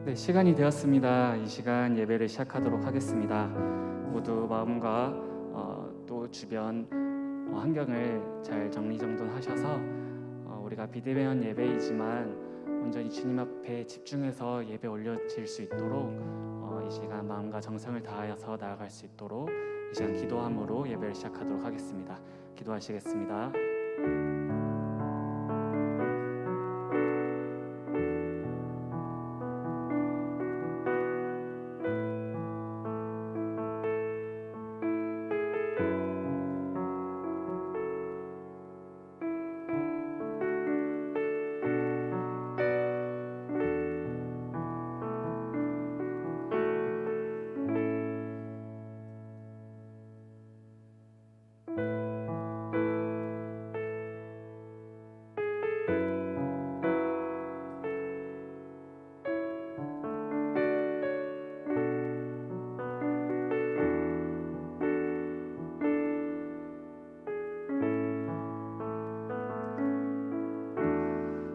네, 시간이 되었습니다. 이 시간 예배를 시작하도록 하겠습니다. 모두 마음과 또 주변 환경을 잘 정리정돈하셔서 우리가 비대면 예배이지만 온전히 주님 앞에 집중해서 예배 올려질 수 있도록 이 시간 마음과 정성을 다하여서 나아갈 수 있도록 이 시간 기도함으로 예배를 시작하도록 하겠습니다. 기도하시겠습니다.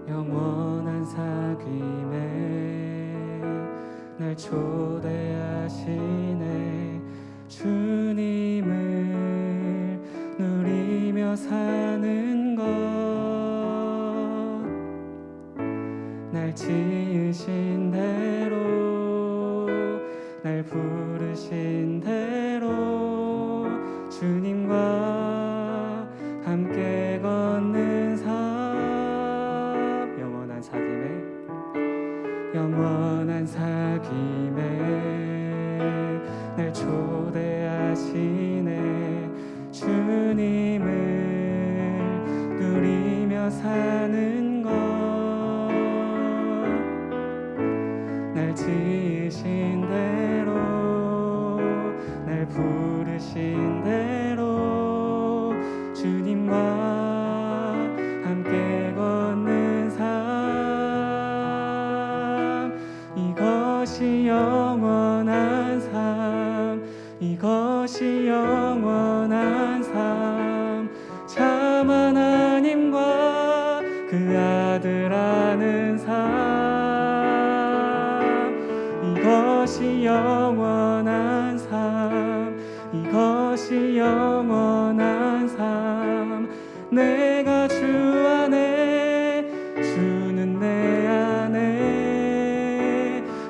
영원한 사귐에 날 초대하시네. 주님을 누리며 사는 것, 날 지으신 대로 날 부르신 대로 주님과 함께 걷는 삶. 영원한 사귐에 날 초대하시네. 주님을 누리며 사는 것, 날 지으신 대로 날 부르신 대로 주님과 함께 걷는 삶. 이것이 영원한 삶, 이것이 영원한 삶. 참 하나님과 그 아들 아는 삶. 이것이 영원한 삶, 이것이 영원한 삶. 내가 주 안에, 주는 내 안에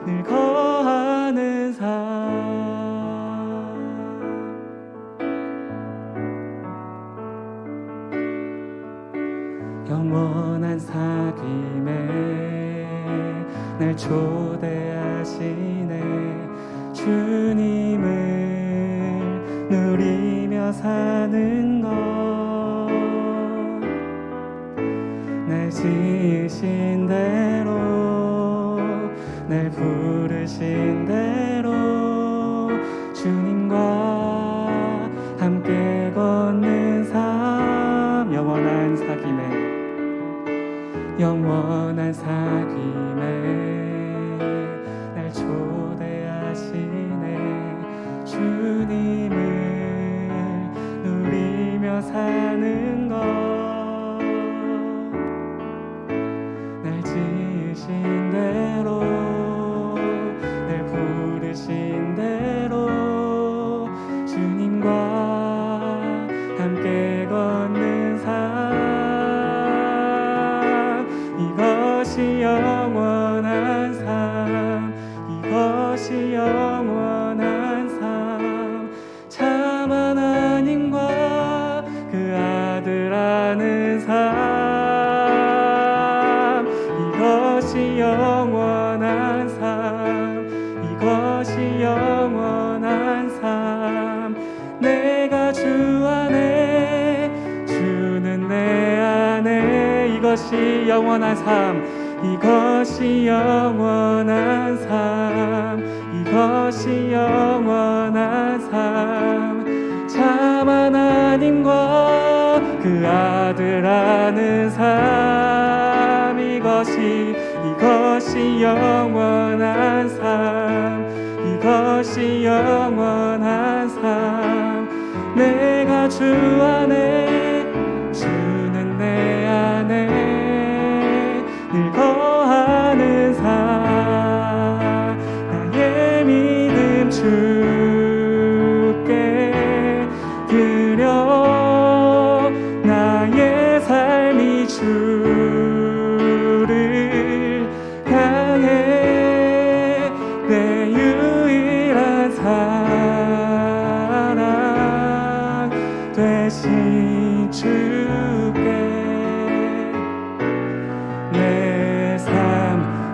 늘 거하는 삶. 영원한 사귐에 날 초대하시네. 주님을 누리며 사는 것, 날 지으신 대로 날 부르신 대로 주님과 함께 걷는 삶. 영원한 사귐에, 영원한 사귐에 날 초대하시네. 주님을 누리며 사는 것, 날 지으신 대로 날 부르신 대로 주님과 함께 걷는 삶. 이것이 영원한 삶, 이것이 영원한 삶. 참 하나님과 그 아들 아는 삶. 이것이 영원한 삶, 이것이 영원한 삶. 내가 주 안에, 주는 내 안에. 이것이 영원한 삶, 이것이 영원한 삶, 이것이 영원한 삶. 참 하나님과 그 아들 아는 삶. 이것이 영원한 삶, 이것이 영원한 삶. 내가 주 안에, 주는 내 안에 늘 거하는 삶.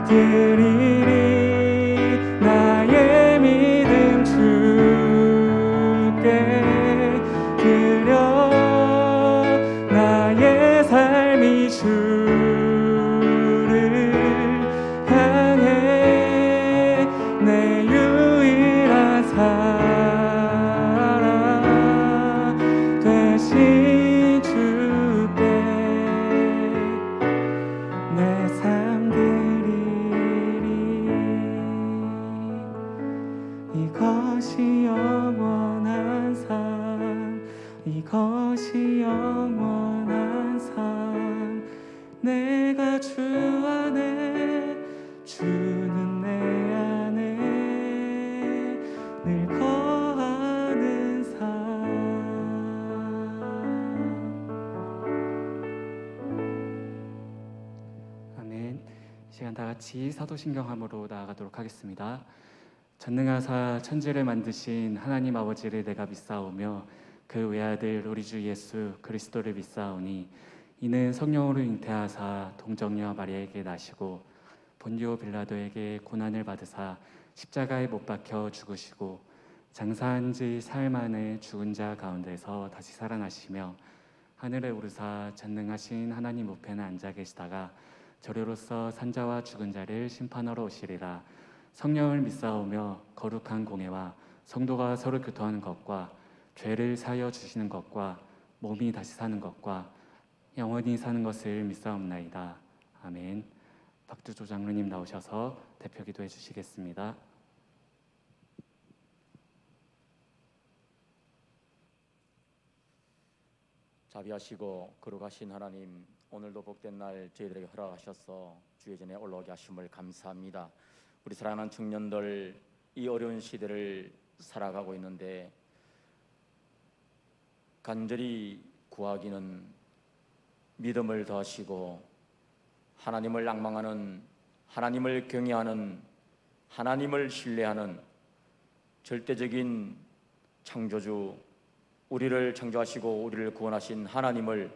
드리리 나의 믿음 주께 드려 나의 삶이 주를 향해 내 유일한 사랑 되신 주께 내 삶 드리리 이것이 영원한 삶 이것이 영원한 삶 내가 주 안에 주는 내 안에 늘 거하는 삶. 아멘. 이 시간 다 같이 사도신경함으로 나아가도록 하겠습니다. 전능하사 천지를 만드신 하나님 아버지를 내가 믿사오며 그 외아들 우리 주 예수 그리스도를 믿사오니 이는 성령으로 잉태하사 동정녀 마리아에게 나시고 본디오 빌라도에게 고난을 받으사 십자가에 못 박혀 죽으시고 장사한 지 사흘 만에 죽은 자 가운데서 다시 살아나시며 하늘에 오르사 전능하신 하나님 우편에 앉아 계시다가 저리로서 산자와 죽은 자를 심판하러 오시리라. 성령을 믿사오며 거룩한 공회와 성도가 서로 교통하는 것과 죄를 사하여 주시는 것과 몸이 다시 사는 것과 영원히 사는 것을 믿사옵나이다. 아멘. 박두조 장로님 나오셔서 대표 기도해 주시겠습니다. 자비하시고 거룩하신 하나님, 오늘도 복된 날 저희들에게 허락하셔서 주의 전에 올라오게 하심을 감사합니다. 우리 사랑하는 청년들, 이 어려운 시대를 살아가고 있는데 간절히 구하기는 믿음을 더하시고 하나님을 낭망하는, 하나님을 경외하는, 하나님을 신뢰하는 절대적인 창조주, 우리를 창조하시고 우리를 구원하신 하나님을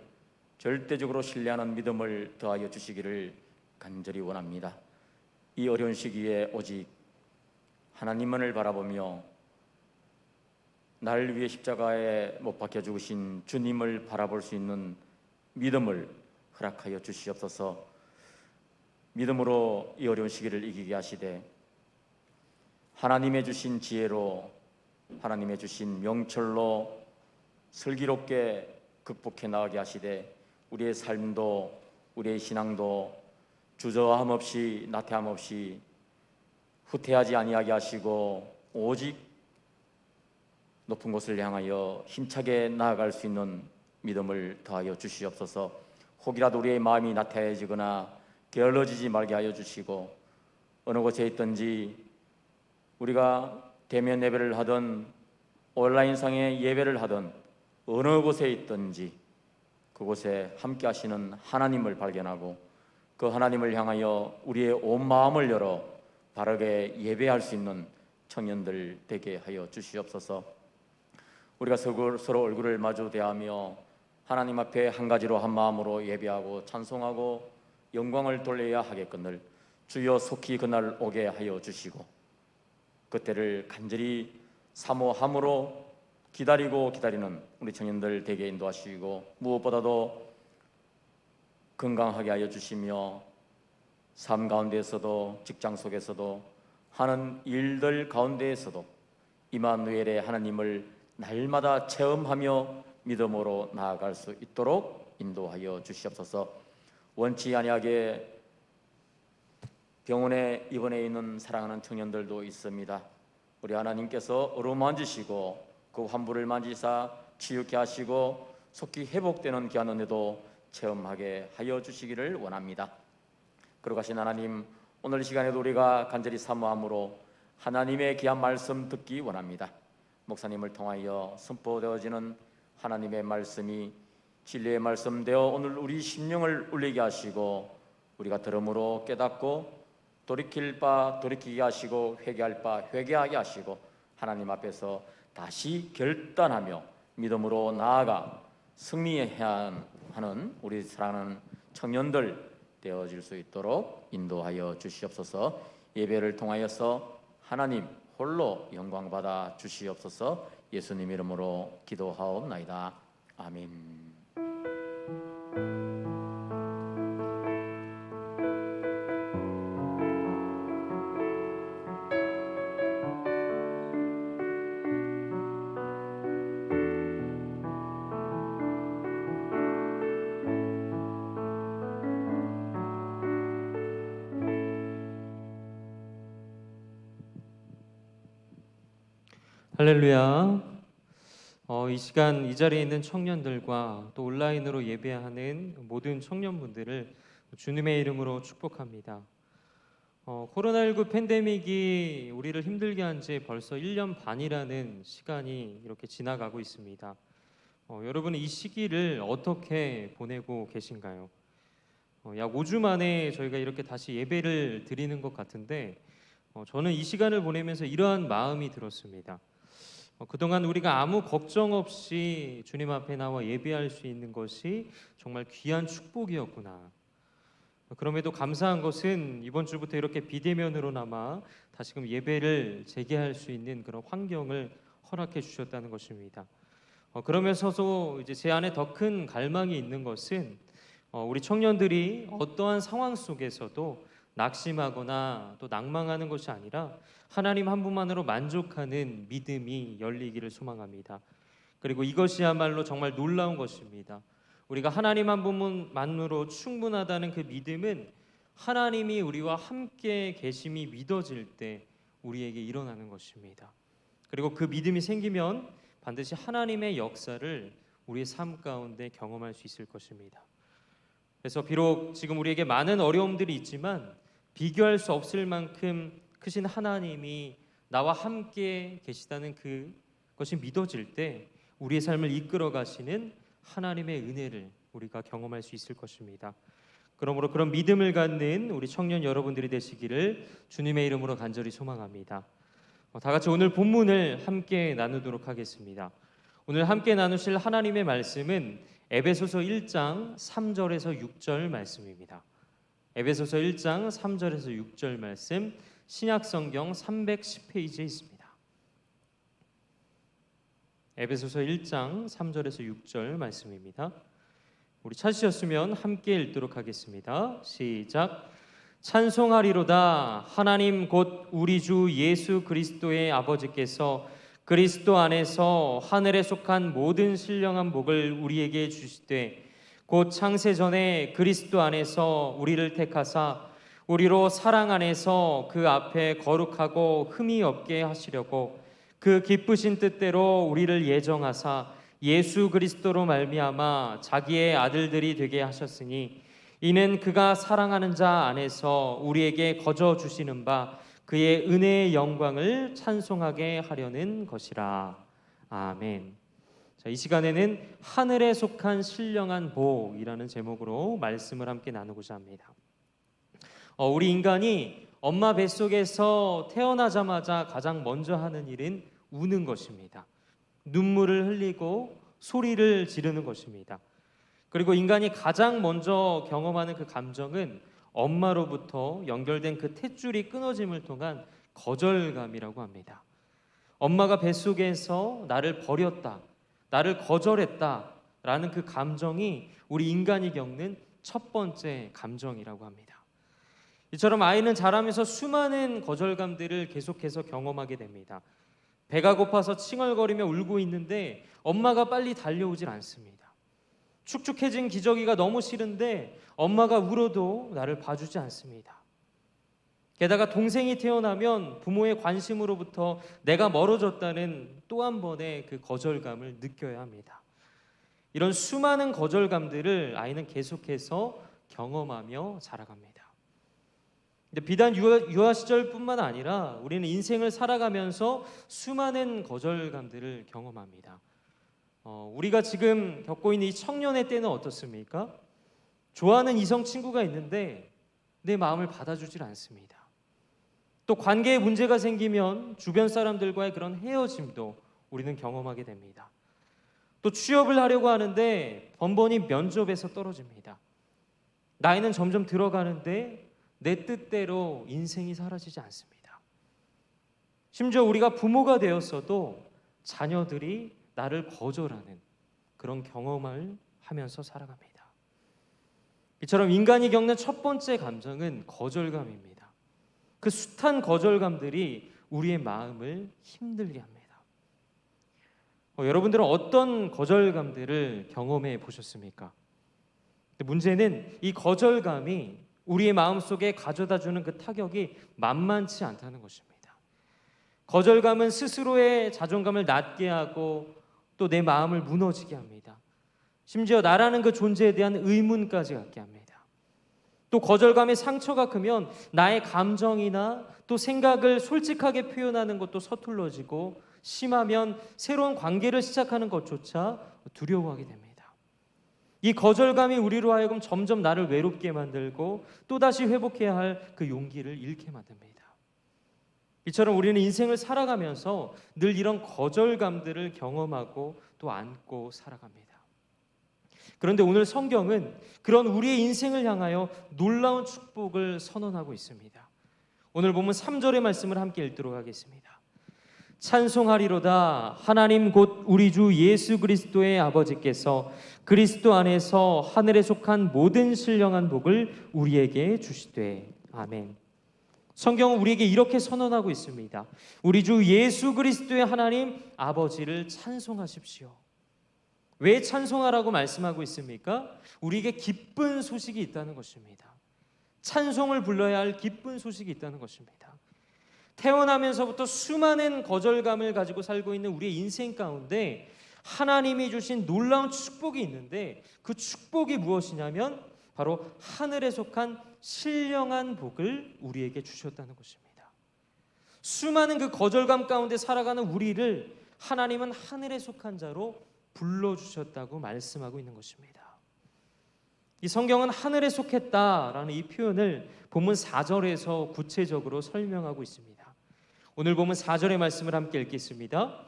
절대적으로 신뢰하는 믿음을 더하여 주시기를 간절히 원합니다. 이 어려운 시기에 오직 하나님만을 바라보며 나를 위해 십자가에 못 박혀 죽으신 주님을 바라볼 수 있는 믿음을 허락하여 주시옵소서. 믿음으로 이 어려운 시기를 이기게 하시되 하나님의 주신 지혜로, 하나님의 주신 명철로 슬기롭게 극복해 나가게 하시되 우리의 삶도 우리의 신앙도 주저함 없이 나태함 없이 후퇴하지 아니하게 하시고 오직 높은 곳을 향하여 힘차게 나아갈 수 있는 믿음을 더하여 주시옵소서. 혹이라도 우리의 마음이 나태해지거나 게을러지지 말게 하여 주시고 어느 곳에 있든지 우리가 대면 예배를 하든 온라인상의 예배를 하든 어느 곳에 있든지 그곳에 함께 하시는 하나님을 발견하고 그 하나님을 향하여 우리의 온 마음을 열어 바르게 예배할 수 있는 청년들 되게 하여 주시옵소서. 우리가 서로 얼굴을 마주 대하며 하나님 앞에 한 가지로 한 마음으로 예배하고 찬송하고 영광을 돌려야 하겠거늘 주여 속히 그날 오게 하여 주시고 그때를 간절히 사모함으로 기다리는 우리 청년들 되게 인도하시고 무엇보다도 건강하게 하여 주시며 삶 가운데에서도 직장 속에서도 하는 일들 가운데에서도 임마누엘의 하나님을 날마다 체험하며 믿음으로 나아갈 수 있도록 인도하여 주시옵소서. 원치 아니하게 병원에 입원해 있는 사랑하는 청년들도 있습니다. 우리 하나님께서 어루만지시고 그 환부를 만지사 치유케 하시고 속히 회복되는 귀한 은혜도 체험하게 하여 주시기를 원합니다. 거룩하신 하나님, 오늘 이 시간에도 우리가 간절히 사모함으로 하나님의 귀한 말씀 듣기 원합니다. 목사님을 통하여 선포되어지는 하나님의 말씀이 진리의 말씀 되어 오늘 우리 심령을 울리게 하시고 우리가 들음으로 깨닫고 돌이킬 바 돌이키게 하시고 회개할 바 회개하게 하시고 하나님 앞에서 다시 결단하며 믿음으로 나아가 승리해야 하는 우리 사랑하는 청년들 되어질 수 있도록 인도하여 주시옵소서. 예배를 통하여서 하나님 홀로 영광 받아 주시옵소서. 예수님 이름으로 기도하옵나이다. 아멘. 할렐루야. 이 시간 이 자리에 있는 청년들과 또 온라인으로 예배하는 모든 청년분들을 주님의 이름으로 축복합니다. 코로나19 팬데믹이 우리를 힘들게 한 지 벌써 1년 반이라는 시간이 이렇게 지나가고 있습니다. 여러분은 이 시기를 어떻게 보내고 계신가요? 약 5주 만에 저희가 이렇게 다시 예배를 드리는 것 같은데 저는 이 시간을 보내면서 이러한 마음이 들었습니다. 그동안 우리가 아무 걱정 없이 주님 앞에 나와 예배할 수 있는 것이 정말 귀한 축복이었구나. 그럼에도 감사한 것은 이번 주부터 이렇게 비대면으로나마 다시금 예배를 재개할 수 있는 그런 환경을 허락해 주셨다는 것입니다. 그러면서도 이제 제 안에 더 큰 갈망이 있는 것은 우리 청년들이 어떠한 상황 속에서도 낙심하거나 또 낭망하는 것이 아니라 하나님 한 분만으로 만족하는 믿음이 열리기를 소망합니다. 그리고 이것이야말로 정말 놀라운 것입니다. 우리가 하나님 한 분만으로 충분하다는 그 믿음은 하나님이 우리와 함께 계심이 믿어질 때 우리에게 일어나는 것입니다. 그리고 그 믿음이 생기면 반드시 하나님의 역사를 우리의 삶 가운데 경험할 수 있을 것입니다. 그래서 비록 지금 우리에게 많은 어려움들이 있지만 비교할 수 없을 만큼 크신 하나님이 나와 함께 계시다는 그것이 믿어질 때 우리의 삶을 이끌어 가시는 하나님의 은혜를 우리가 경험할 수 있을 것입니다. 그러므로 그런 믿음을 갖는 우리 청년 여러분들이 되시기를 주님의 이름으로 간절히 소망합니다. 다 같이 오늘 본문을 함께 나누도록 하겠습니다. 오늘 함께 나누실 하나님의 말씀은 에베소서 1장 3절에서 6절 말씀입니다. 에베소서 1장 3절에서 6절 말씀 신약성경 310페이지에 있습니다. 에베소서 1장 3절에서 6절 말씀입니다. 우리 찾으셨으면 함께 읽도록 하겠습니다. 시작. 찬송하리로다 하나님 곧 우리 주 예수 그리스도의 아버지께서 그리스도 안에서 하늘에 속한 모든 신령한 복을 우리에게 주시되 곧 창세 전에 그리스도 안에서 우리를 택하사 우리로 사랑 안에서 그 앞에 거룩하고 흠이 없게 하시려고 그 기쁘신 뜻대로 우리를 예정하사 예수 그리스도로 말미암아 자기의 아들들이 되게 하셨으니 이는 그가 사랑하는 자 안에서 우리에게 거저 주시는 바 그의 은혜의 영광을 찬송하게 하려는 것이라. 아멘. 자, 이 시간에는 하늘에 속한 신령한 복이라는 제목으로 말씀을 함께 나누고자 합니다. 우리 인간이 엄마 뱃속에서 태어나자마자 가장 먼저 하는 일은 우는 것입니다. 눈물을 흘리고 소리를 지르는 것입니다. 그리고 인간이 가장 먼저 경험하는 그 감정은 엄마로부터 연결된 그 탯줄이 끊어짐을 통한 거절감이라고 합니다. 엄마가 뱃속에서 나를 버렸다, 나를 거절했다 라는 그 감정이 우리 인간이 겪는 첫 번째 감정이라고 합니다. 이처럼 아이는 자라면서 수많은 거절감들을 계속해서 경험하게 됩니다. 배가 고파서 칭얼거리며 울고 있는데 엄마가 빨리 달려오질 않습니다. 축축해진 기저귀가 너무 싫은데 엄마가 울어도 나를 봐주지 않습니다. 게다가 동생이 태어나면 부모의 관심으로부터 내가 멀어졌다는 또 한 번의 그 거절감을 느껴야 합니다. 이런 수많은 거절감들을 아이는 계속해서 경험하며 자라갑니다. 근데 비단 유아 시절뿐만 아니라 우리는 인생을 살아가면서 수많은 거절감들을 경험합니다. 우리가 지금 겪고 있는 이 청년의 때는 어떻습니까? 좋아하는 이성 친구가 있는데 내 마음을 받아주질 않습니다. 또 관계에 문제가 생기면 주변 사람들과의 그런 헤어짐도 우리는 경험하게 됩니다. 또 취업을 하려고 하는데 번번이 면접에서 떨어집니다. 나이는 점점 들어가는데 내 뜻대로 인생이 사라지지 않습니다. 심지어 우리가 부모가 되었어도 자녀들이 나를 거절하는 그런 경험을 하면서 살아갑니다. 이처럼 인간이 겪는 첫 번째 감정은 거절감입니다. 그 숱한 거절감들이 우리의 마음을 힘들게 합니다. 여러분들은 어떤 거절감들을 경험해 보셨습니까? 문제는 이 거절감이 우리의 마음속에 가져다주는 그 타격이 만만치 않다는 것입니다. 거절감은 스스로의 자존감을 낮게 하고 또 내 마음을 무너지게 합니다. 심지어 나라는 그 존재에 대한 의문까지 갖게 합니다. 또 거절감의 상처가 크면 나의 감정이나 또 생각을 솔직하게 표현하는 것도 서툴러지고 심하면 새로운 관계를 시작하는 것조차 두려워하게 됩니다. 이 거절감이 우리로 하여금 점점 나를 외롭게 만들고 또다시 회복해야 할 그 용기를 잃게 만듭니다. 이처럼 우리는 인생을 살아가면서 늘 이런 거절감들을 경험하고 또 안고 살아갑니다. 그런데 오늘 성경은 그런 우리의 인생을 향하여 놀라운 축복을 선언하고 있습니다. 오늘 보면 3절의 말씀을 함께 읽도록 하겠습니다. 찬송하리로다 하나님 곧 우리 주 예수 그리스도의 아버지께서 그리스도 안에서 하늘에 속한 모든 신령한 복을 우리에게 주시되 아멘. 성경은 우리에게 이렇게 선언하고 있습니다. 우리 주 예수 그리스도의 하나님 아버지를 찬송하십시오. 왜 찬송하라고 말씀하고 있습니까? 우리에게 기쁜 소식이 있다는 것입니다. 찬송을 불러야 할 기쁜 소식이 있다는 것입니다. 태어나면서부터 수많은 거절감을 가지고 살고 있는 우리의 인생 가운데 하나님이 주신 놀라운 축복이 있는데 그 축복이 무엇이냐면 바로 하늘에 속한 신령한 복을 우리에게 주셨다는 것입니다. 수많은 그 거절감 가운데 살아가는 우리를 하나님은 하늘에 속한 자로 불러주셨다고 말씀하고 있는 것입니다. 이 성경은 하늘에 속했다라는 이 표현을 본문 4절에서 구체적으로 설명하고 있습니다. 오늘 본문 4절의 말씀을 함께 읽겠습니다.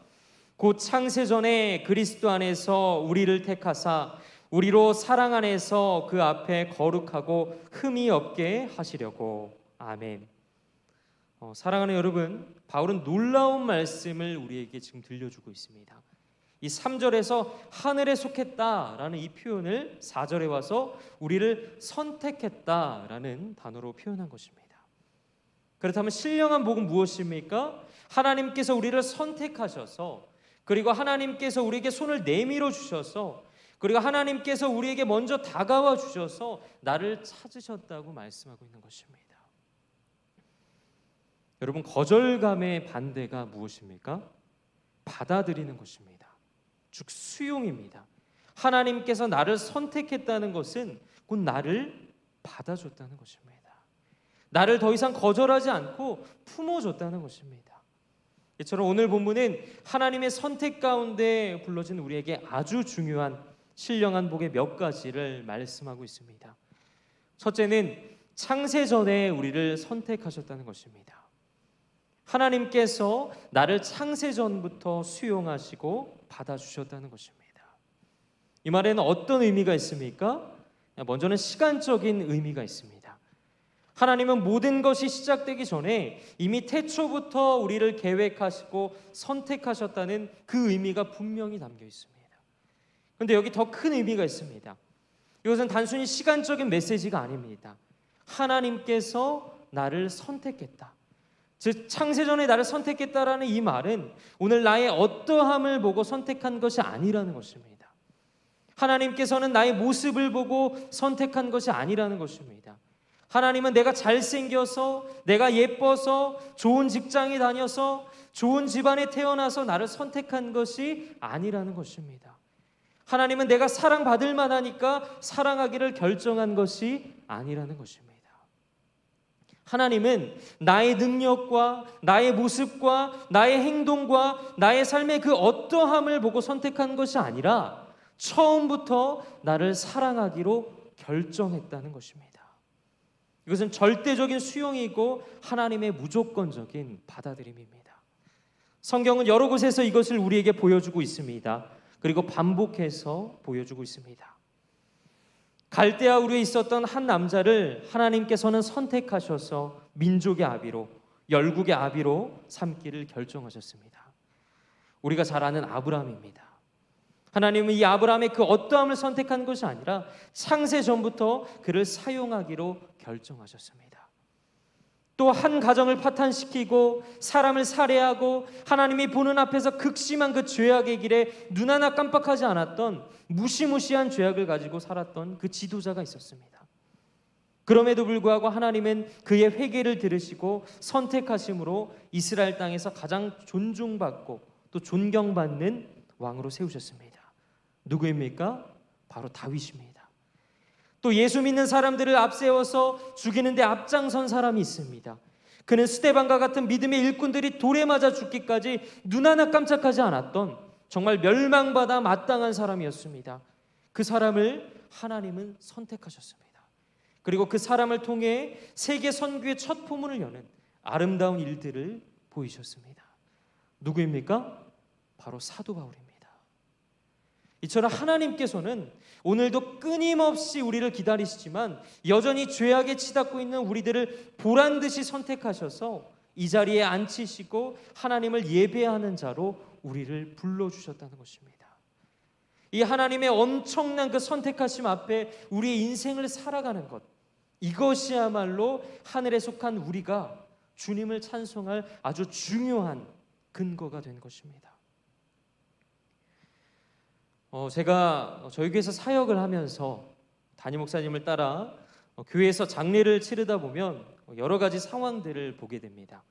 곧 창세전에 그리스도 안에서 우리를 택하사 우리로 사랑 안에서 그 앞에 거룩하고 흠이 없게 하시려고. 아멘. 사랑하는 여러분, 바울은 놀라운 말씀을 우리에게 지금 들려주고 있습니다. 이 3절에서 하늘에 속했다라는 이 표현을 4절에 와서 우리를 선택했다라는 단어로 표현한 것입니다. 그렇다면 신령한 복은 무엇입니까? 하나님께서 우리를 선택하셔서 그리고 하나님께서 우리에게 손을 내밀어 주셔서 그리고 하나님께서 우리에게 먼저 다가와 주셔서 나를 찾으셨다고 말씀하고 있는 것입니다. 여러분, 거절감의 반대가 무엇입니까? 받아들이는 것입니다. 즉 수용입니다. 하나님께서 나를 선택했다는 것은 곧 나를 받아줬다는 것입니다. 나를 더 이상 거절하지 않고 품어줬다는 것입니다. 이처럼 오늘 본문은 하나님의 선택 가운데 불러진 우리에게 아주 중요한 신령한 복의 몇 가지를 말씀하고 있습니다. 첫째는 창세전에 우리를 선택하셨다는 것입니다. 하나님께서 나를 창세전부터 수용하시고 받아주셨다는 것입니다. 이 말에는 어떤 의미가 있습니까? 먼저는 시간적인 의미가 있습니다. 하나님은 모든 것이 시작되기 전에 이미 태초부터 우리를 계획하시고 선택하셨다는 그 의미가 분명히 담겨 있습니다. 그런데 여기 더 큰 의미가 있습니다. 이것은 단순히 시간적인 메시지가 아닙니다. 하나님께서 나를 선택했다. 즉 창세전에 나를 선택했다라는 이 말은 오늘 나의 어떠함을 보고 선택한 것이 아니라는 것입니다. 하나님께서는 나의 모습을 보고 선택한 것이 아니라는 것입니다. 하나님은 내가 잘생겨서, 내가 예뻐서, 좋은 직장에 다녀서, 좋은 집안에 태어나서 나를 선택한 것이 아니라는 것입니다. 하나님은 내가 사랑받을 만하니까 사랑하기를 결정한 것이 아니라는 것입니다. 하나님은 나의 능력과 나의 모습과 나의 행동과 나의 삶의 그 어떠함을 보고 선택한 것이 아니라 처음부터 나를 사랑하기로 결정했다는 것입니다. 이것은 절대적인 수용이고 하나님의 무조건적인 받아들임입니다. 성경은 여러 곳에서 이것을 우리에게 보여주고 있습니다. 그리고 반복해서 보여주고 있습니다. 갈대아 우르에 있었던 한 남자를 하나님께서는 선택하셔서 민족의 아비로, 열국의 아비로 삼기를 결정하셨습니다. 우리가 잘 아는 아브라함입니다. 하나님은 이 아브라함의 그 어떠함을 선택한 것이 아니라 창세 전부터 그를 사용하기로 결정하셨습니다. 또 한 가정을 파탄시키고 사람을 살해하고 하나님이 보는 앞에서 극심한 그 죄악의 길에 눈 하나 깜빡하지 않았던 무시무시한 죄악을 가지고 살았던 그 지도자가 있었습니다. 그럼에도 불구하고 하나님은 그의 회개를 들으시고 선택하심으로 이스라엘 땅에서 가장 존중받고 또 존경받는 왕으로 세우셨습니다. 누구입니까? 바로 다윗입니다. 또 예수 믿는 사람들을 앞세워서 죽이는데 앞장선 사람이 있습니다. 그는 스데반과 같은 믿음의 일꾼들이 돌에 맞아 죽기까지 눈 하나 깜짝하지 않았던 정말 멸망받아 마땅한 사람이었습니다. 그 사람을 하나님은 선택하셨습니다. 그리고 그 사람을 통해 세계 선교의 첫 포문을 여는 아름다운 일들을 보이셨습니다. 누구입니까? 바로 사도 바울입니다. 이처럼 하나님께서는 오늘도 끊임없이 우리를 기다리시지만 여전히 죄악에 치닫고 있는 우리들을 보란듯이 선택하셔서 이 자리에 앉히시고 하나님을 예배하는 자로 우리를 불러주셨다는 것입니다. 이 하나님의 엄청난 그 선택하심 앞에 우리의 인생을 살아가는 것, 이것이야말로 하늘에 속한 우리가 주님을 찬송할 아주 중요한 근거가 된 것입니다. 제가 저희 교회에서 사역을 하면서 담임 목사님을 따라 교회에서 장례를 치르다 보면 여러 가지 상황들을 보게 됩니다.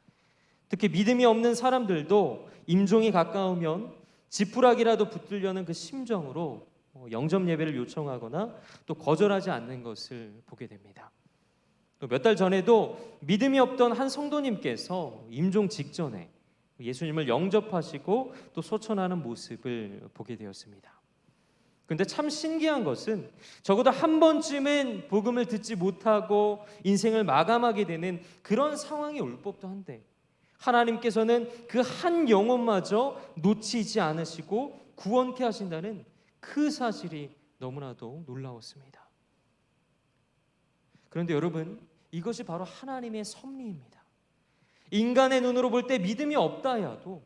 특히 믿음이 없는 사람들도 임종이 가까우면 지푸라기라도 붙들려는 그 심정으로 영접 예배를 요청하거나 또 거절하지 않는 것을 보게 됩니다. 몇 달 전에도 믿음이 없던 한 성도님께서 임종 직전에 예수님을 영접하시고 또 소천하는 모습을 보게 되었습니다. 그런데 참 신기한 것은 적어도 한 번쯤은 복음을 듣지 못하고 인생을 마감하게 되는 그런 상황이 올 법도 한데 하나님께서는 그 한 영혼마저 놓치지 않으시고 구원케 하신다는 그 사실이 너무나도 놀라웠습니다. 그런데 여러분, 이것이 바로 하나님의 섭리입니다. 인간의 눈으로 볼 때 믿음이 없다 해도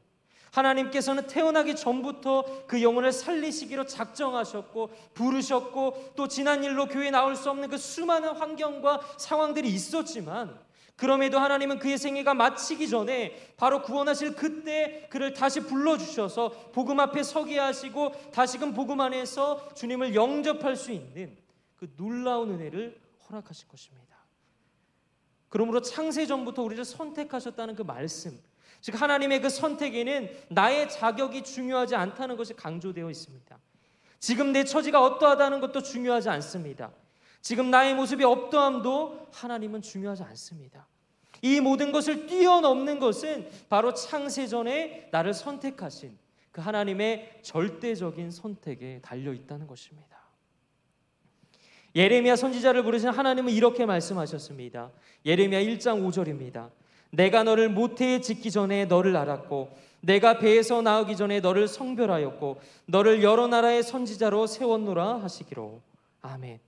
하나님께서는 태어나기 전부터 그 영혼을 살리시기로 작정하셨고 부르셨고 또 지난 일로 교회에 나올 수 없는 그 수많은 환경과 상황들이 있었지만 그럼에도 하나님은 그의 생애가 마치기 전에 바로 구원하실 그때 그를 다시 불러주셔서 복음 앞에 서게 하시고 다시금 복음 안에서 주님을 영접할 수 있는 그 놀라운 은혜를 허락하실 것입니다. 그러므로 창세 전부터 우리를 선택하셨다는 그 말씀, 즉 하나님의 그 선택에는 나의 자격이 중요하지 않다는 것이 강조되어 있습니다. 지금 내 처지가 어떠하다는 것도 중요하지 않습니다. 지금 나의 모습이 어떠함도 하나님은 중요하지 않습니다. 이 모든 것을 뛰어넘는 것은 바로 창세 전에 나를 선택하신 그 하나님의 절대적인 선택에 달려 있다는 것입니다. 예레미야 선지자를 부르신 하나님은 이렇게 말씀하셨습니다. 예레미야 1장 5절입니다. 내가 너를 모태에 짓기 전에 너를 알았고 내가 배에서 나오기 전에 너를 성별하였고 너를 여러 나라의 선지자로 세웠노라 하시기로. 아멘.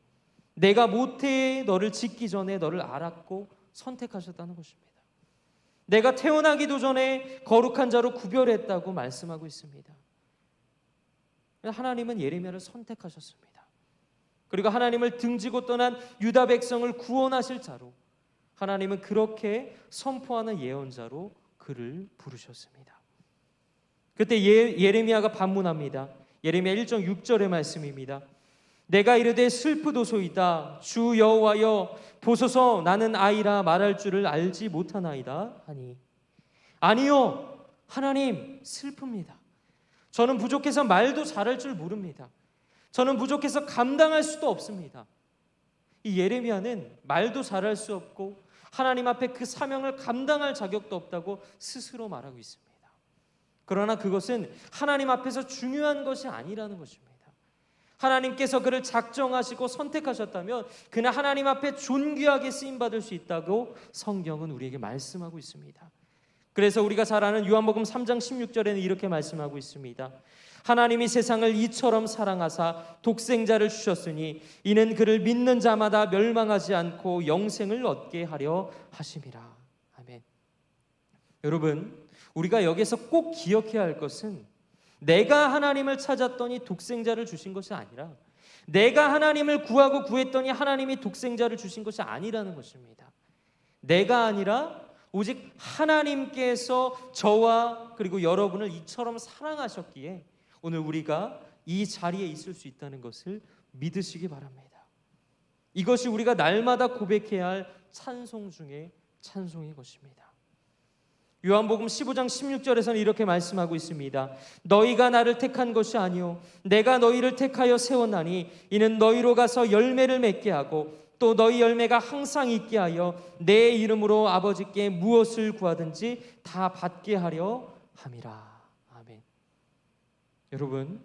내가 모태에 너를 짓기 전에 너를 알았고 선택하셨다는 것입니다. 내가 태어나기도 전에 거룩한 자로 구별했다고 말씀하고 있습니다. 하나님은 예레미야를 선택하셨습니다. 그리고 하나님을 등지고 떠난 유다 백성을 구원하실 자로 하나님은 그렇게 선포하는 예언자로 그를 부르셨습니다. 그때 예레미야가 반문합니다. 예레미야 1장 6절의 말씀입니다. 내가 이르되 슬프도소이다 주 여호와여 보소서 나는 아이라 말할 줄을 알지 못하나이다 하니. 아니요, 하나님 슬픕니다. 저는 부족해서 말도 잘할 줄 모릅니다. 저는 부족해서 감당할 수도 없습니다. 이 예레미야는 말도 잘할 수 없고 하나님 앞에 그 사명을 감당할 자격도 없다고 스스로 말하고 있습니다. 그러나 그것은 하나님 앞에서 중요한 것이 아니라는 것입니다. 하나님께서 그를 작정하시고 선택하셨다면 그는 하나님 앞에 존귀하게 쓰임받을 수 있다고 성경은 우리에게 말씀하고 있습니다. 그래서 우리가 잘 아는 요한복음 3장 16절에는 이렇게 말씀하고 있습니다. 하나님이 세상을 이처럼 사랑하사 독생자를 주셨으니 이는 그를 믿는 자마다 멸망하지 않고 영생을 얻게 하려 하심이라. 아멘. 여러분, 우리가 여기서 꼭 기억해야 할 것은 내가 하나님을 찾았더니 독생자를 주신 것이 아니라 내가 하나님을 구하고 구했더니 하나님이 독생자를 주신 것이 아니라는 것입니다. 내가 아니라 오직 하나님께서 저와 그리고 여러분을 이처럼 사랑하셨기에 오늘 우리가 이 자리에 있을 수 있다는 것을 믿으시기 바랍니다. 이것이 우리가 날마다 고백해야 할 찬송 중에 찬송인 것입니다. 요한복음 15장 16절에서는 이렇게 말씀하고 있습니다. 너희가 나를 택한 것이 아니요 내가 너희를 택하여 세웠나니 이는 너희로 가서 열매를 맺게 하고 또 너희 열매가 항상 있게 하여 내 이름으로 아버지께 무엇을 구하든지 다 받게 하려 함이라. 아멘. 여러분,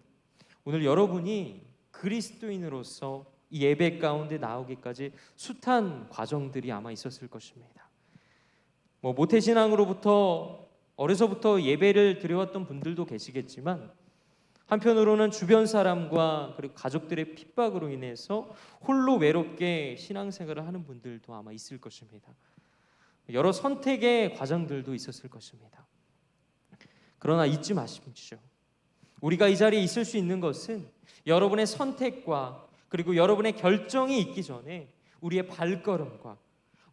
오늘 여러분이 그리스도인으로서 이 예배 가운데 나오기까지 숱한 과정들이 아마 있었을 것입니다. 모태신앙으로부터 어려서부터 예배를 드려왔던 분들도 계시겠지만 한편으로는 주변 사람과 그리고 가족들의 핍박으로 인해서 홀로 외롭게 신앙생활을 하는 분들도 아마 있을 것입니다. 여러 선택의 과정들도 있었을 것입니다. 그러나 잊지 마십시오. 우리가 이 자리에 있을 수 있는 것은 여러분의 선택과 그리고 여러분의 결정이 있기 전에 우리의 발걸음과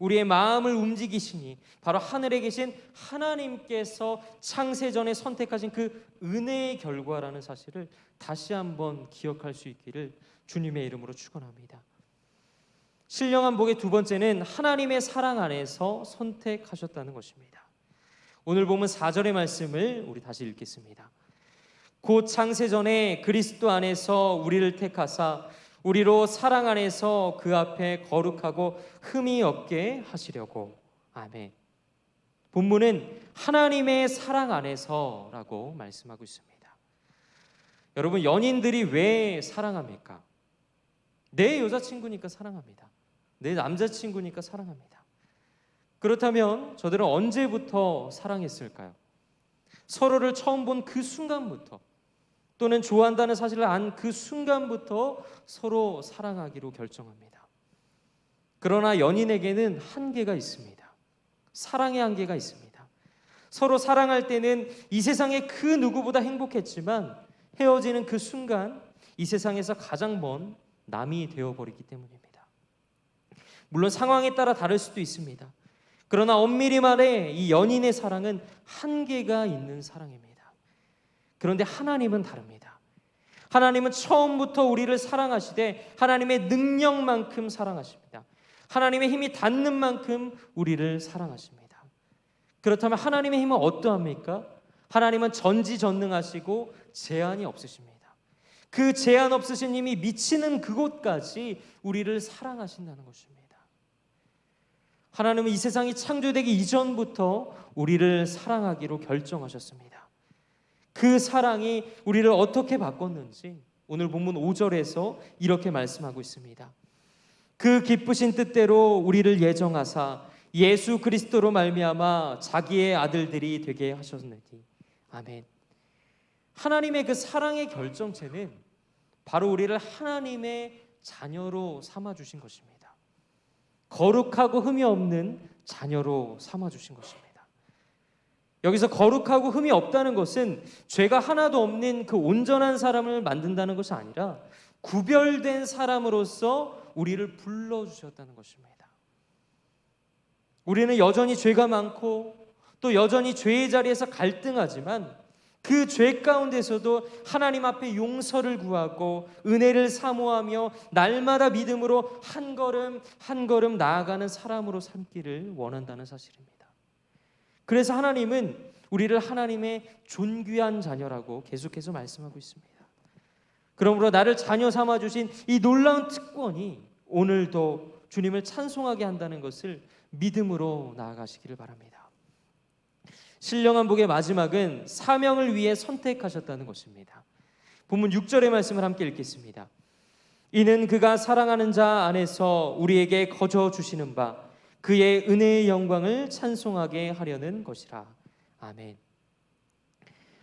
우리의 마음을 움직이시니 바로 하늘에 계신 하나님께서 창세전에 선택하신 그 은혜의 결과라는 사실을 다시 한번 기억할 수 있기를 주님의 이름으로 축원합니다. 신령한 복의 두 번째는 하나님의 사랑 안에서 선택하셨다는 것입니다. 오늘 보면 4절의 말씀을 우리 다시 읽겠습니다. 곧 창세전에 그리스도 안에서 우리를 택하사 우리로 사랑 안에서 그 앞에 거룩하고 흠이 없게 하시려고. 아멘. 본문은 하나님의 사랑 안에서라고 말씀하고 있습니다. 여러분, 연인들이 왜 사랑합니까? 내 여자친구니까 사랑합니다. 내 남자친구니까 사랑합니다. 그렇다면 저들은 언제부터 사랑했을까요? 서로를 처음 본 그 순간부터 또는 좋아한다는 사실을 안 그 순간부터 서로 사랑하기로 결정합니다. 그러나 연인에게는 한계가 있습니다. 사랑의 한계가 있습니다. 서로 사랑할 때는 이 세상의 그 누구보다 행복했지만 헤어지는 그 순간 이 세상에서 가장 먼 남이 되어버리기 때문입니다. 물론 상황에 따라 다를 수도 있습니다. 그러나 엄밀히 말해 이 연인의 사랑은 한계가 있는 사랑입니다. 그런데 하나님은 다릅니다. 하나님은 처음부터 우리를 사랑하시되 하나님의 능력만큼 사랑하십니다. 하나님의 힘이 닿는 만큼 우리를 사랑하십니다. 그렇다면 하나님의 힘은 어떠합니까? 하나님은 전지전능하시고 제한이 없으십니다. 그 제한 없으신 힘이 미치는 그곳까지 우리를 사랑하신다는 것입니다. 하나님은 이 세상이 창조되기 이전부터 우리를 사랑하기로 결정하셨습니다. 그 사랑이 우리를 어떻게 바꿨는지 오늘 본문 5절에서 이렇게 말씀하고 있습니다. 그 기쁘신 뜻대로 우리를 예정하사 예수 그리스도로 말미암아 자기의 아들들이 되게 하셨느니. 아멘. 하나님의 그 사랑의 결정체는 바로 우리를 하나님의 자녀로 삼아주신 것입니다. 거룩하고 흠이 없는 자녀로 삼아주신 것입니다. 여기서 거룩하고 흠이 없다는 것은 죄가 하나도 없는 그 온전한 사람을 만든다는 것이 아니라 구별된 사람으로서 우리를 불러주셨다는 것입니다. 우리는 여전히 죄가 많고 또 여전히 죄의 자리에서 갈등하지만 그 죄 가운데서도 하나님 앞에 용서를 구하고 은혜를 사모하며 날마다 믿음으로 한 걸음 한 걸음 나아가는 사람으로 삼기를 원한다는 사실입니다. 그래서 하나님은 우리를 하나님의 존귀한 자녀라고 계속해서 말씀하고 있습니다. 그러므로 나를 자녀 삼아주신 이 놀라운 특권이 오늘도 주님을 찬송하게 한다는 것을 믿음으로 나아가시기를 바랍니다. 신령한 복의 마지막은 사명을 위해 선택하셨다는 것입니다. 본문 6절의 말씀을 함께 읽겠습니다. 이는 그가 사랑하는 자 안에서 우리에게 거저 주시는 바 그의 은혜의 영광을 찬송하게 하려는 것이라. 아멘.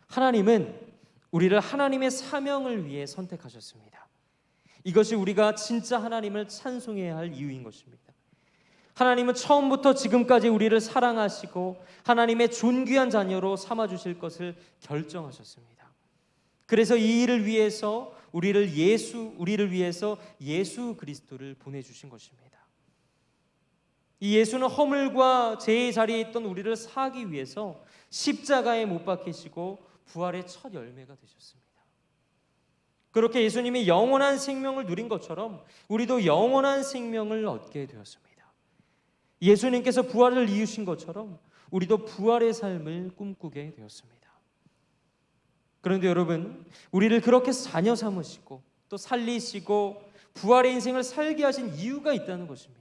하나님은 우리를 하나님의 사명을 위해 선택하셨습니다. 이것이 우리가 진짜 하나님을 찬송해야 할 이유인 것입니다. 하나님은 처음부터 지금까지 우리를 사랑하시고 하나님의 존귀한 자녀로 삼아주실 것을 결정하셨습니다. 그래서 이 일을 위해서 우리를 위해서 예수 그리스도를 보내주신 것입니다. 이 예수는 허물과 죄의 자리에 있던 우리를 사하기 위해서 십자가에 못 박히시고 부활의 첫 열매가 되셨습니다. 그렇게 예수님이 영원한 생명을 누린 것처럼 우리도 영원한 생명을 얻게 되었습니다. 예수님께서 부활을 이루신 것처럼 우리도 부활의 삶을 꿈꾸게 되었습니다. 그런데 여러분, 우리를 그렇게 자녀 삼으시고 또 살리시고 부활의 인생을 살게 하신 이유가 있다는 것입니다.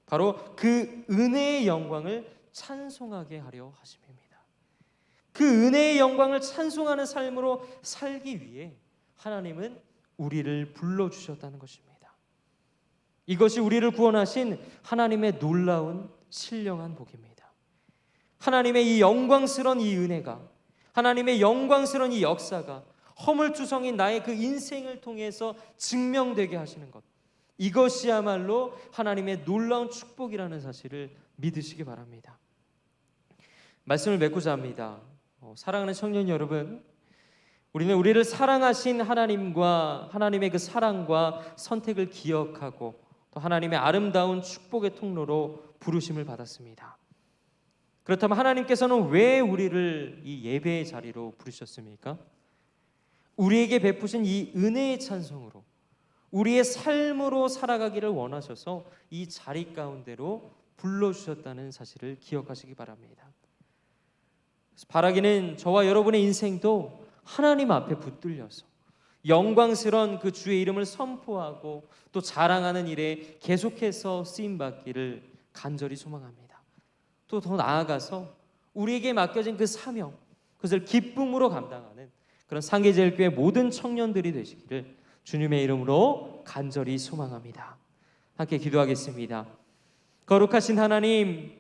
바로 그 은혜의 영광을 찬송하게 하려 하심입니다. 그 은혜의 영광을 찬송하는 삶으로 살기 위해 하나님은 우리를 불러주셨다는 것입니다. 이것이 우리를 구원하신 하나님의 놀라운 신령한 복입니다. 하나님의 이 영광스러운 이 은혜가, 하나님의 영광스러운 이 역사가 허물투성인 나의 그 인생을 통해서 증명되게 하시는 것, 이것이야말로 하나님의 놀라운 축복이라는 사실을 믿으시기 바랍니다. 말씀을 맺고자 합니다. 사랑하는 청년 여러분, 우리는 우리를 사랑하신 하나님과 하나님의 그 사랑과 선택을 기억하고 또 하나님의 아름다운 축복의 통로로 부르심을 받았습니다. 그렇다면 하나님께서는 왜 우리를 이 예배의 자리로 부르셨습니까? 우리에게 베푸신 이 은혜의 찬송으로 우리의 삶으로 살아가기를 원하셔서 이 자리 가운데로 불러주셨다는 사실을 기억하시기 바랍니다. 바라기는 저와 여러분의 인생도 하나님 앞에 붙들려서 영광스러운 그 주의 이름을 선포하고 또 자랑하는 일에 계속해서 쓰임받기를 간절히 소망합니다. 또 더 나아가서 우리에게 맡겨진 그 사명, 그것을 기쁨으로 감당하는 그런 상계제일교회 모든 청년들이 되시기를 주님의 이름으로 간절히 소망합니다. 함께 기도하겠습니다. 거룩하신 하나님,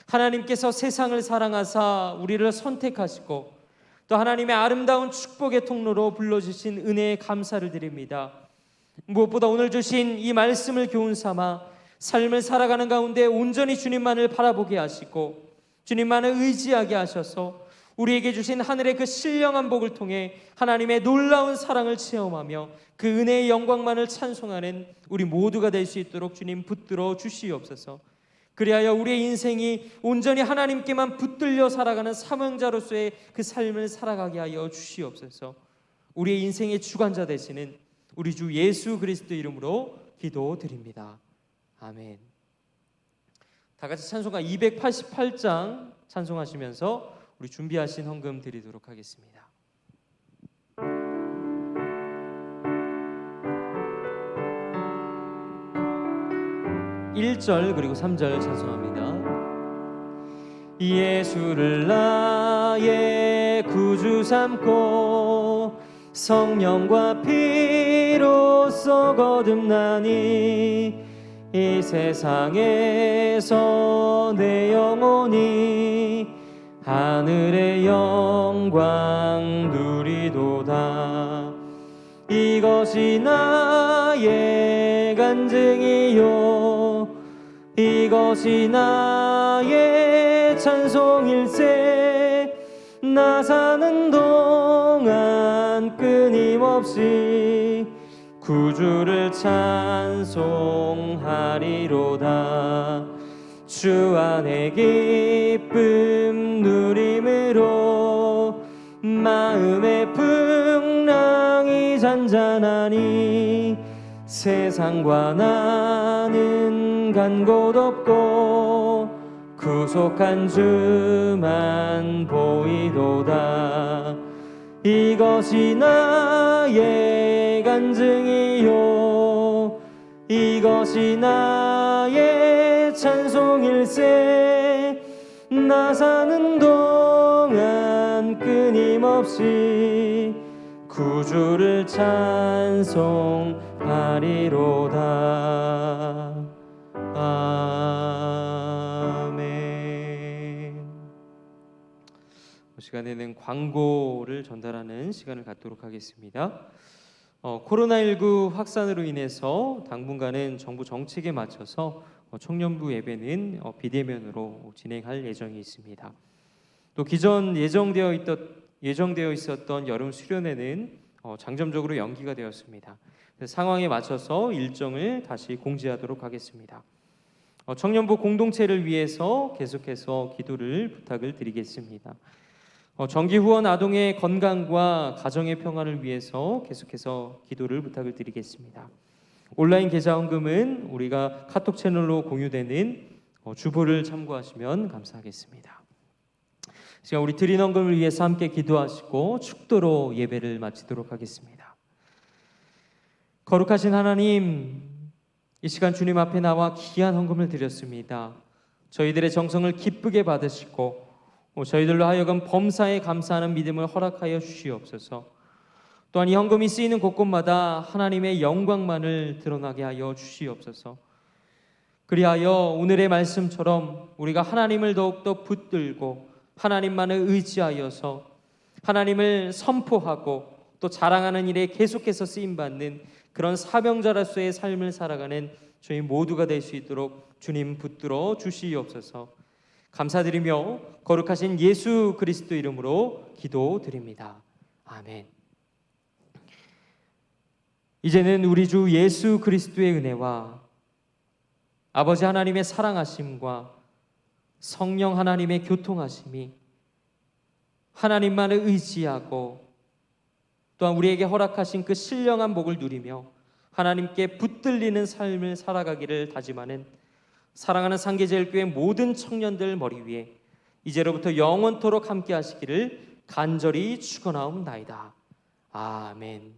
하나님께서 세상을 사랑하사 우리를 선택하시고 또 하나님의 아름다운 축복의 통로로 불러주신 은혜에 감사를 드립니다. 무엇보다 오늘 주신 이 말씀을 교훈 삼아 삶을 살아가는 가운데 온전히 주님만을 바라보게 하시고 주님만을 의지하게 하셔서 우리에게 주신 하늘의 그 신령한 복을 통해 하나님의 놀라운 사랑을 체험하며 그 은혜의 영광만을 찬송하는 우리 모두가 될 수 있도록 주님 붙들어 주시옵소서. 그리하여 우리의 인생이 온전히 하나님께만 붙들려 살아가는 사명자로서의 그 삶을 살아가게 하여 주시옵소서. 우리의 인생의 주관자 되시는 우리 주 예수 그리스도 이름으로 기도드립니다. 아멘. 다 같이 찬송가 288장 찬송하시면서 우리 준비하신 헌금 드리도록 하겠습니다. 1절 그리고 3절 찬송합니다. 예수를 나의 구주 삼고 성령과 피로써 거듭나니 이 세상에서 내 영혼이 하늘의 영광 누리도다. 이것이 나의 간증이요 이것이 나의 찬송일세. 나 사는 동안 끊임없이 구주를 찬송하리로다. 주 안에 기쁨 누림으로 마음의 풍랑이 잔잔하니 세상과 나는 간 곳 없고 구속한 주만 보이도다. 이것이 나의 간증이요 이것이 나의 찬송일세. 나 사는 동안 끊임없이 구주를 찬송하리로다. 아멘. 시간에는 광고를 전달하는 시간을 갖도록 하겠습니다. 코로나19 확산으로 인해서 당분간은 정부 정책에 맞춰서 청년부 예배는 비대면으로 진행할 예정이 있습니다. 또 기존 예정되어 있었던 여름 수련회는 장점적으로 연기가 되었습니다. 상황에 맞춰서 일정을 다시 공지하도록 하겠습니다. 청년부 공동체를 위해서 계속해서 기도를 부탁을 드리겠습니다. 정기 후원 아동의 건강과 가정의 평안을 위해서 계속해서 기도를 부탁을 드리겠습니다. 온라인 계좌 헌금은 우리가 카톡 채널로 공유되는 주보를 참고하시면 감사하겠습니다. 시간 우리 드린 헌금을 위해서 함께 기도하시고 축도로 예배를 마치도록 하겠습니다. 거룩하신 하나님, 이 시간 주님 앞에 나와 귀한 헌금을 드렸습니다. 저희들의 정성을 기쁘게 받으시고 저희들로 하여금 범사에 감사하는 믿음을 허락하여 주시옵소서. 또한 이 헌금이 쓰이는 곳곳마다 하나님의 영광만을 드러나게 하여 주시옵소서. 그리하여 오늘의 말씀처럼 우리가 하나님을 더욱더 붙들고 하나님만을 의지하여서 하나님을 선포하고 또 자랑하는 일에 계속해서 쓰임받는 그런 사명자로서의 삶을 살아가는 저희 모두가 될 수 있도록 주님 붙들어 주시옵소서. 감사드리며 거룩하신 예수 그리스도 이름으로 기도드립니다. 아멘. 이제는 우리 주 예수 그리스도의 은혜와 아버지 하나님의 사랑하심과 성령 하나님의 교통하심이 하나님만을 의지하고 또한 우리에게 허락하신 그 신령한 복을 누리며 하나님께 붙들리는 삶을 살아가기를 다짐하는 사랑하는 상계제일교회 모든 청년들 머리 위에 이제로부터 영원토록 함께 하시기를 간절히 축원하옵나이다. 아멘.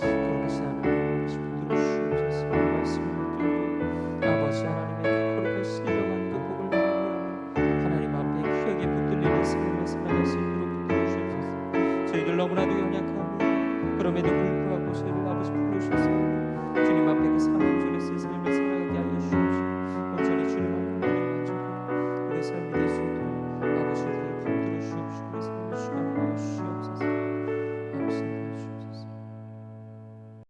거룩하신 하나님, 붙들어 주시옵소서. 말씀을 붙들고 아버지 하나님의 거룩한 신령한 그 복을 누리며 하나님 앞에 귀하게 붙들리는 삶을 살아갈 수 있도록 붙들어 주옵소서. 저희들 너무나도 연약하며 그럼에도 불구하고 저희를 아버지 부르셔서 주님 앞에 그 사명